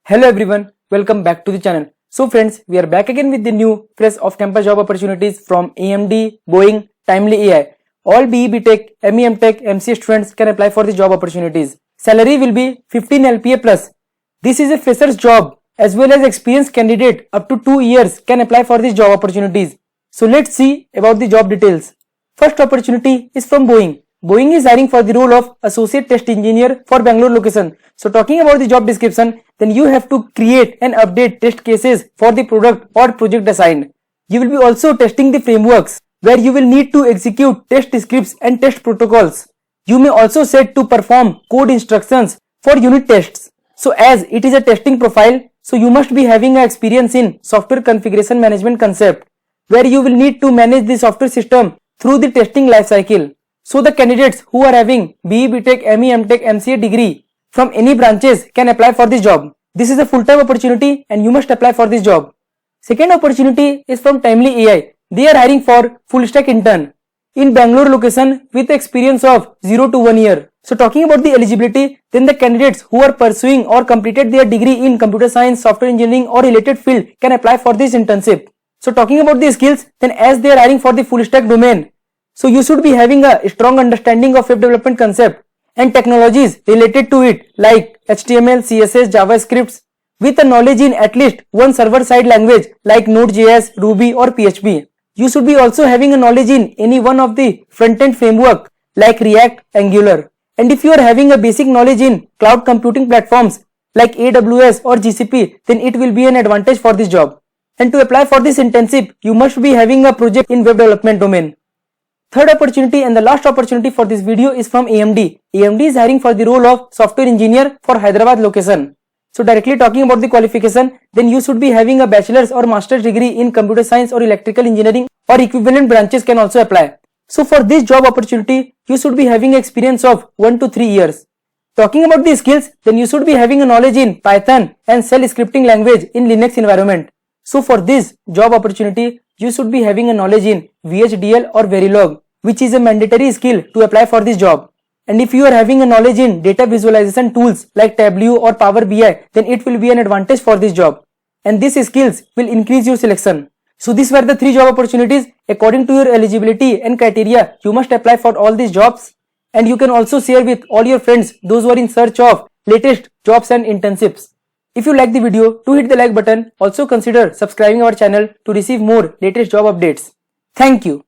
Hello everyone, welcome back to the channel. So friends, we are back again with the new fresh off-campus job opportunities from AMD, Boeing, Timely AI. All BE BTech, MEM Tech, MCA students can apply for the job opportunities. Salary will be 15 LPA plus. This is a fresher's job as well as experienced candidate up to 2 years can apply for these job opportunities. So let's see about the job details. First opportunity is from Boeing. Boeing is hiring for the role of Associate Test Engineer for Bangalore location. So talking about the job description, then you have to create and update test cases for the product or project assigned. You will be also testing the frameworks where you will need to execute test scripts and test protocols. You may also set to perform code instructions for unit tests. So as it is a testing profile, so you must be having an experience in software configuration management concept where you will need to manage the software system through the testing lifecycle. So the candidates who are having BE BTech, ME MTech, MCA degree from any branches can apply for this job. This is a full-time opportunity and you must apply for this job. Second opportunity is from Timely AI. They are hiring for full stack intern in Bangalore location with experience of 0 to 1 year. So talking about the eligibility, then the candidates who are pursuing or completed their degree in computer science, software engineering or related field can apply for this internship. So talking about the skills, then as they are hiring for the full stack domain, so you should be having a strong understanding of web development concept and technologies related to it like HTML, CSS, JavaScript with a knowledge in at least one server-side language like Node.js, Ruby or PHP. You should be also having a knowledge in any one of the front-end framework like React, Angular. And if you are having a basic knowledge in cloud computing platforms like AWS or GCP, then it will be an advantage for this job. And to apply for this internship, you must be having a project in web development domain. Third opportunity and the last opportunity for this video is from AMD. AMD is hiring for the role of software engineer for Hyderabad location. So directly talking about the qualification, then you should be having a bachelor's or master's degree in computer science or electrical engineering or equivalent branches can also apply. So for this job opportunity, you should be having experience of 1 to 3 years. Talking about the skills, then you should be having a knowledge in Python and shell scripting language in Linux environment. So for this job opportunity, you should be having a knowledge in VHDL or Verilog, which is a mandatory skill to apply for this job. And if you are having a knowledge in data visualization tools like Tableau or Power BI, then it will be an advantage for this job. And these skills will increase your selection. So these were the 3 job opportunities. According to your eligibility and criteria, you must apply for all these jobs. And you can also share with all your friends, those who are in search of latest jobs and internships. If you like the video, do hit the like button. Also consider subscribing our channel to receive more latest job updates. Thank you.